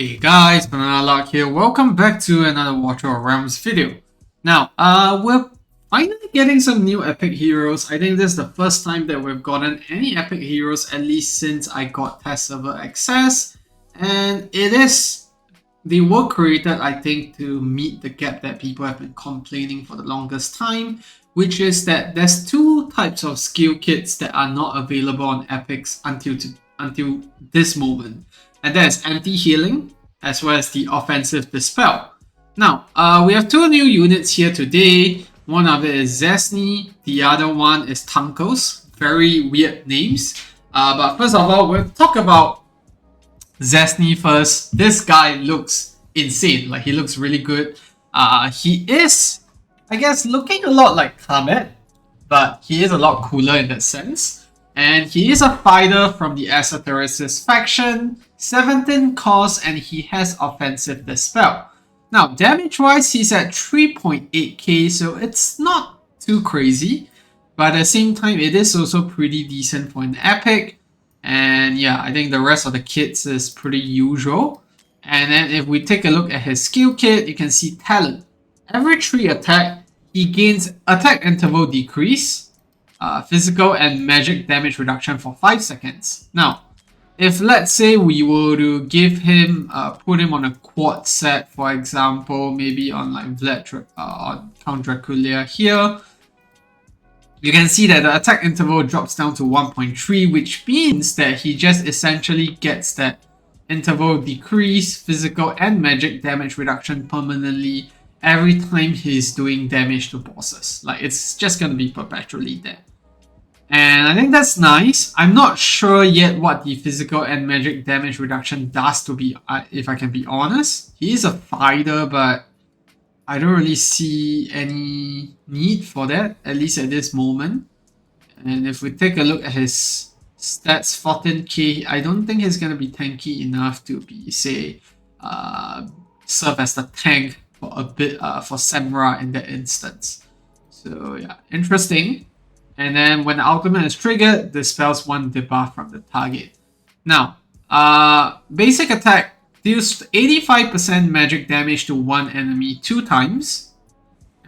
Hey guys, Banana Luck here. Welcome back to another Water of Realms video. Now, we're finally getting some new epic heroes. I think this is the first time that we've gotten any epic heroes, at least since I got test server access. And they were created, I think, to meet the gap that people have been complaining for the longest time, which is that there's two types of skill kits that are not available on epics until this moment. And that's anti-healing as well as the offensive dispel. Now, we have two new units here today. One of it is Xasny, the other one is Tankos. Very weird names. But first of all, we'll talk about Xasny first. This guy looks insane. Like, he looks really good. He is, I guess, looking a lot like Kamet, but he is a lot cooler in that sense. And he is a fighter from the Asateresis faction, 17 cost, and he has offensive dispel. Now, damage-wise, he's at 3.8k, so it's not too crazy. But at the same time, it is also pretty decent for an epic. And yeah, I think the rest of the kits is pretty usual. And then if we take a look at his skill kit, you can see talent. Every 3 attack, he gains attack interval decrease, physical and magic damage reduction for 5 seconds. Now, if let's say we were to give him, put him on a quad set, for example, maybe on like on Count Dracula here, you can see that the attack interval drops down to 1.3, which means that he just essentially gets that interval decrease, physical and magic damage reduction permanently every time he's doing damage to bosses. Like, it's just gonna be perpetually there. And I think that's nice. I'm not sure yet what the physical and magic damage reduction does, to be, if I can be honest. He is a fighter, but I don't really see any need for that, at least at this moment. And if we take a look at his stats, 14k, I don't think he's going to be tanky enough to be, say, serve as the tank for a bit, for Semrah in that instance. So yeah, interesting. And then when the ultimate is triggered, dispels 1 debuff from the target. Now, basic attack deals 85% magic damage to one enemy 2 times.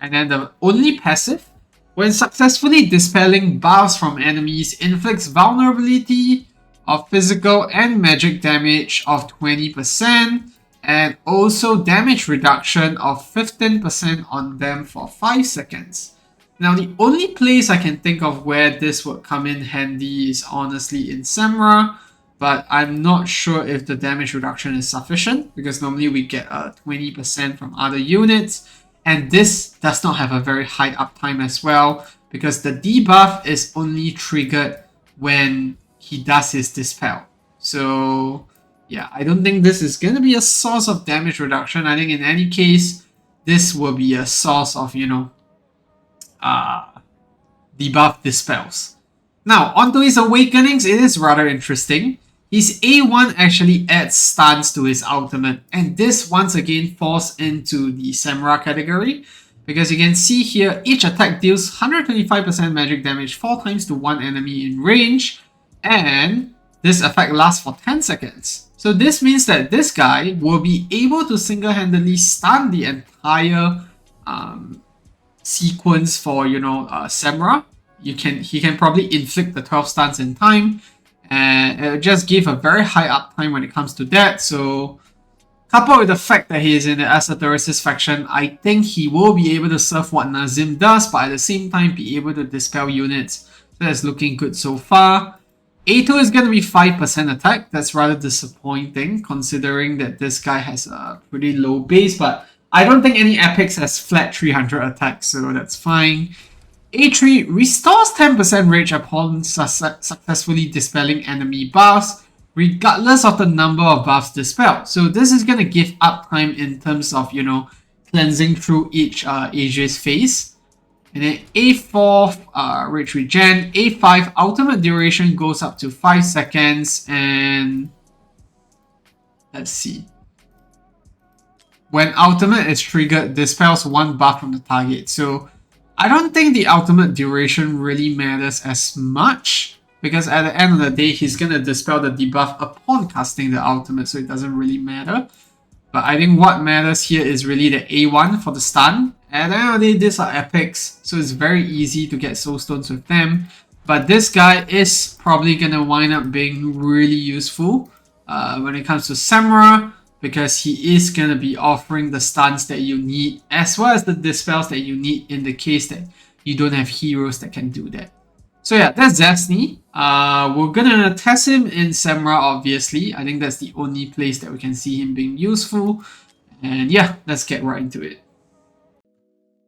And then the only passive, when successfully dispelling buffs from enemies, inflicts vulnerability of physical and magic damage of 20%, and also damage reduction of 15% on them for 5 seconds. Now, the only place I can think of where this would come in handy is honestly in Semrah, but I'm not sure if the damage reduction is sufficient, because normally we get 20% from other units, and this does not have a very high uptime as well, because the debuff is only triggered when he does his dispel. So yeah, I don't think this is going to be a source of damage reduction. I think in any case, this will be a source of, debuff dispels. Now, onto his awakenings, it is rather interesting. His A1 actually adds stuns to his ultimate, and this once again falls into the Semrah category, because you can see here, each attack deals 125% magic damage 4 times to one enemy in range, and this effect lasts for 10 seconds. So this means that this guy will be able to single-handedly stun the entire sequence for Semrah. He can probably inflict the 12 stuns in time, and it'll just give a very high uptime when it comes to that. So coupled with the fact that he is in the Asateresis faction, I think he will be able to serve what Nazim does, but at the same time be able to dispel units. So that's looking good so far. A2 is going to be 5% attack. That's rather disappointing considering that this guy has a pretty low base, but I don't think any epics has flat 300 attacks, so that's fine. A3 restores 10% rage upon successfully dispelling enemy buffs, regardless of the number of buffs dispelled. So this is going to give uptime in terms of, cleansing through each Aegis phase. And then A4, rage regen. A5, ultimate duration goes up to 5 seconds. And let's see. When ultimate is triggered, dispels 1 buff from the target. So I don't think the ultimate duration really matters as much. because at the end of the day, he's gonna dispel the debuff upon casting the ultimate, so it doesn't really matter. But I think what matters here is really the A1 for the stun. At the end of the day, these are epics, so it's very easy to get soul stones with them. But this guy is probably gonna wind up being really useful when it comes to Semrah, because he is gonna be offering the stuns that you need, as well as the dispels that you need in the case that you don't have heroes that can do that. So yeah, that's Xasny. We're gonna test him in Semrah, obviously. I think that's the only place that we can see him being useful. And yeah, let's get right into it.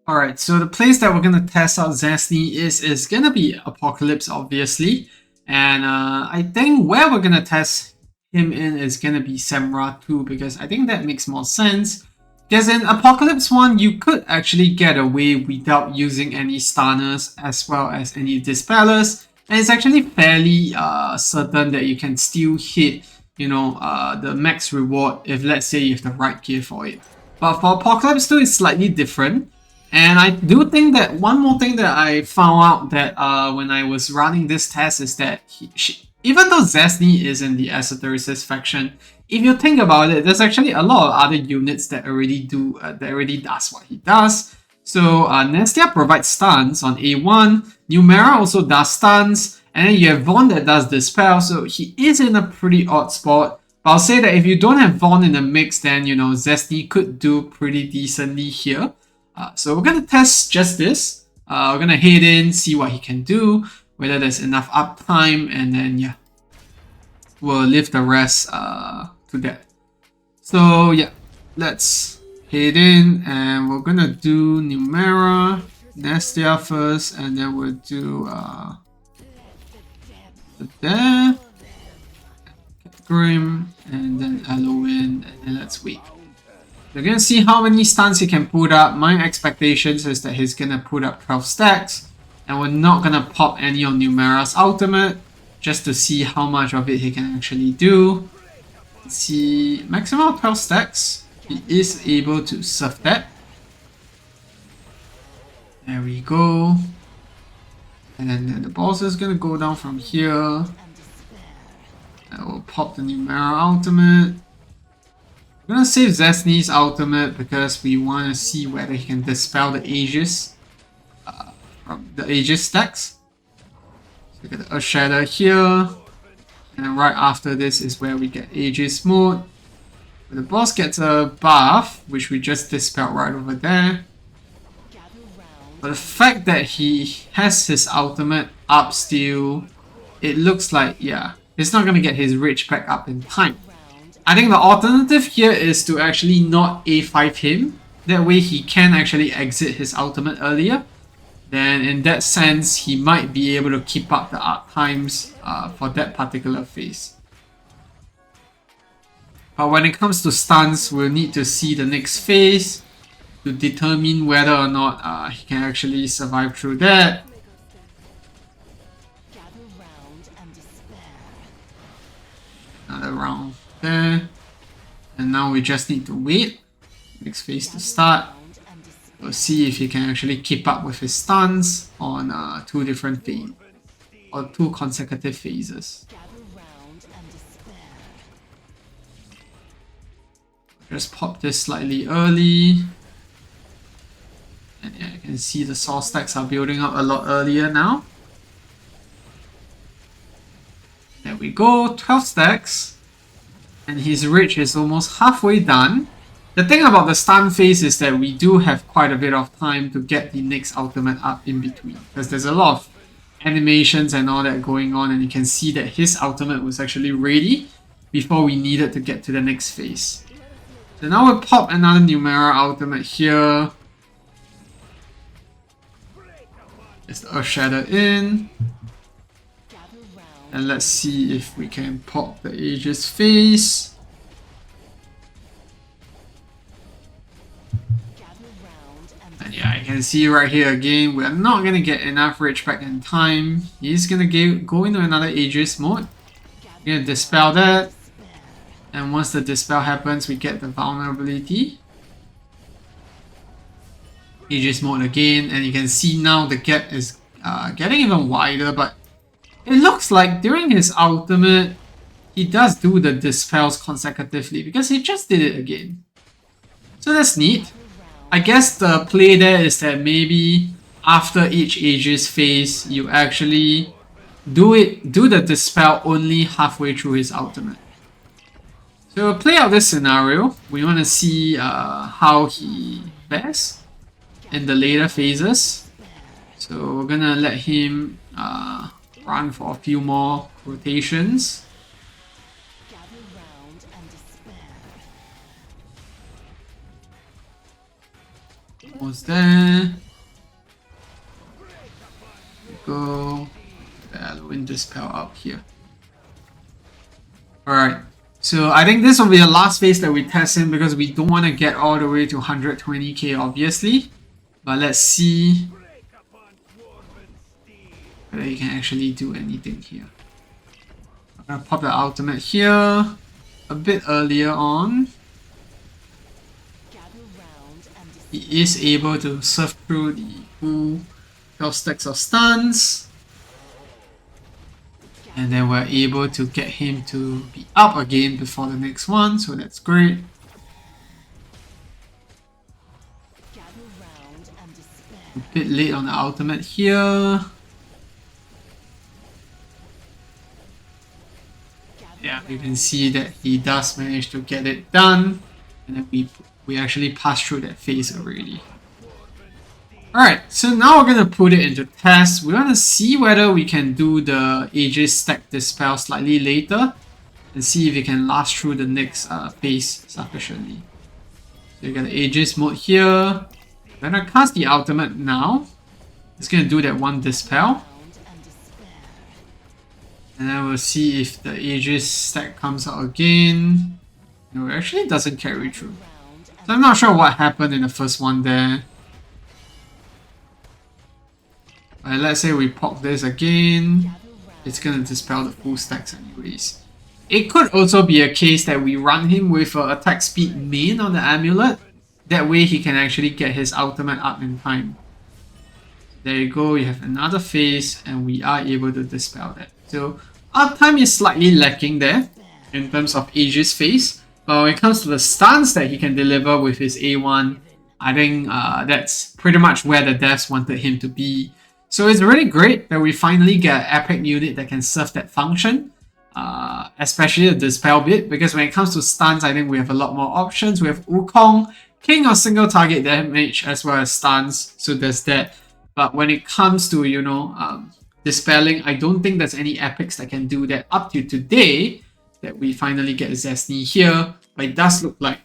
Alright, so the place that we're gonna test out Xasny is gonna be Apocalypse, obviously. And I think where we're gonna test him in is gonna be Semrah 2, because I think that makes more sense. Because in Apocalypse 1, you could actually get away without using any stunners as well as any dispellers. And it's actually fairly certain that you can still hit, you know, the max reward if, let's say, you have the right gear for it. But for Apocalypse 2, it's slightly different. And I do think that one more thing that I found out that when I was running this test is that even though Xasny is in the Esotericist faction, if you think about it, there's actually a lot of other units that already does what he does. So Nestia provides stuns on A1, Numera also does stuns, and then you have Vaughn that does Dispel, so he is in a pretty odd spot. But I'll say that if you don't have Vaughn in the mix, then you know Xasny could do pretty decently here. So we're gonna test just this. We're gonna head in, see what he can do, whether there's enough uptime, and then yeah, we'll leave the rest to that. So yeah, let's head in, and we're gonna do Numera, Nestia first, and then we'll do there, Grim, and then Halloween, and then let's wait. We're gonna see how many stuns he can put up. My expectations is that he's gonna put up 12 stacks, and we're not gonna pop any of Numera's ultimate, just to see how much of it he can actually do. Let's see, maximum of 12 stacks. He is able to surf that. There we go. And then the boss is gonna go down from here. I will pop the Numera ultimate. We're gonna save Xasny's ultimate because we want to see whether he can dispel the Aegis from the Aegis stacks. So we get the Earth Shatter here, and right after this is where we get Aegis mode. The boss gets a buff, which we just dispelled right over there. But the fact that he has his ultimate up still, it looks like, yeah, he's not gonna get his Rage back up in time. I think the alternative here is to actually not A5 him. That way he can actually exit his ultimate earlier. Then in that sense, he might be able to keep up the up times for that particular phase. But when it comes to stuns, we'll need to see the next phase to determine whether or not he can actually survive through that. Another round there, and now we just need to wait next phase to start. We'll see if he can actually keep up with his stuns on two different phases or two consecutive phases. Just pop this slightly early, and yeah, you can see the soul stacks are building up a lot earlier now. There we go, 12 stacks. And his Rage is almost halfway done. The thing about the stun phase is that we do have quite a bit of time to get the next ultimate up in between. Because there's a lot of animations and all that going on, and you can see that his ultimate was actually ready before we needed to get to the next phase. So now we'll pop another Numera ultimate here. There's the Earth Shatter in. And let's see if we can pop the Aegis phase. And yeah, you can see right here again, we're not going to get enough Rage back in time. He's going to go into another Aegis mode. We're going to dispel that. And once the dispel happens, we get the vulnerability. Aegis mode again, and you can see now the gap is getting even wider, but it looks like during his ultimate, he does do the dispels consecutively because he just did it again. So that's neat. I guess the play there is that maybe after each Aegis phase, you actually do the dispel only halfway through his ultimate. So we'll play out this scenario. We want to see how he fares in the later phases. So we're gonna let him run for a few more rotations. Almost there. Go. Wind Dispel up here. Alright. So I think this will be the last phase that we test him because we don't want to get all the way to 120k obviously. But let's see whether he can actually do anything here. I'm gonna pop the ultimate here a bit earlier on. He is able to surf through the full 12 stacks of stuns. And then we're able to get him to be up again before the next one, so that's great. A bit late on the ultimate here. Yeah, you can see that he does manage to get it done. And then we actually passed through that phase already. Alright, so now we're going to put it into test. We want to see whether we can do the Aegis stack Dispel slightly later and see if it can last through the next phase sufficiently. So you got the Aegis mode here. I'm going to cast the ultimate now. It's going to do that one Dispel. And then we'll see if the Aegis stack comes out again. No, it actually doesn't carry through. So I'm not sure what happened in the first one there. Let's say we pop this again, it's gonna dispel the full stacks anyways. It could also be a case that we run him with attack speed main on the amulet. That way he can actually get his ultimate up in time. There you go, you have another phase and we are able to dispel that. So uptime is slightly lacking there in terms of Aegis phase. But when it comes to the stuns that he can deliver with his A1, I think that's pretty much where the devs wanted him to be. So it's really great that we finally get an epic unit that can serve that function, especially the Dispel bit, because when it comes to stuns, I think we have a lot more options. We have Wukong, King of single target damage, as well as stuns, so there's that. But when it comes to, you know, dispelling, I don't think there's any epics that can do that up to today, that we finally get Xasny here. But it does look like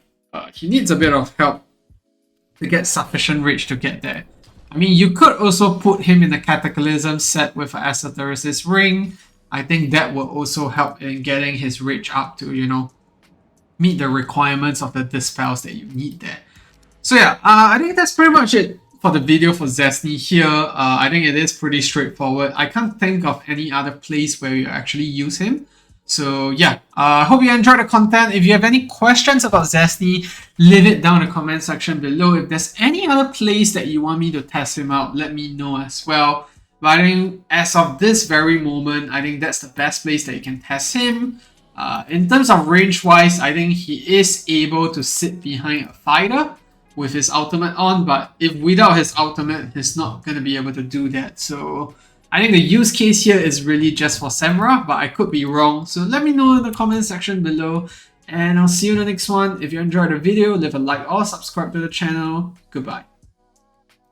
he needs a bit of help to get sufficient reach to get there. I mean, you could also put him in the Cataclysm set with Asatheresis Ring. I think that will also help in getting his reach up to, you know, meet the requirements of the dispels that you need there. So yeah, I think that's pretty much it for the video for Xasny here. I think it is pretty straightforward. I can't think of any other place where you actually use him. So yeah, I hope you enjoyed the content. If you have any questions about Xasny, leave it down in the comment section below. If there's any other place that you want me to test him out, let me know as well. But I think as of this very moment, I think that's the best place that you can test him. In terms of range wise, I think he is able to sit behind a fighter with his ultimate on, but if without his ultimate, he's not going to be able to do that. So I think the use case here is really just for Semrah, but I could be wrong. So let me know in the comment section below, and I'll see you in the next one. If you enjoyed the video, leave a like or subscribe to the channel. Goodbye.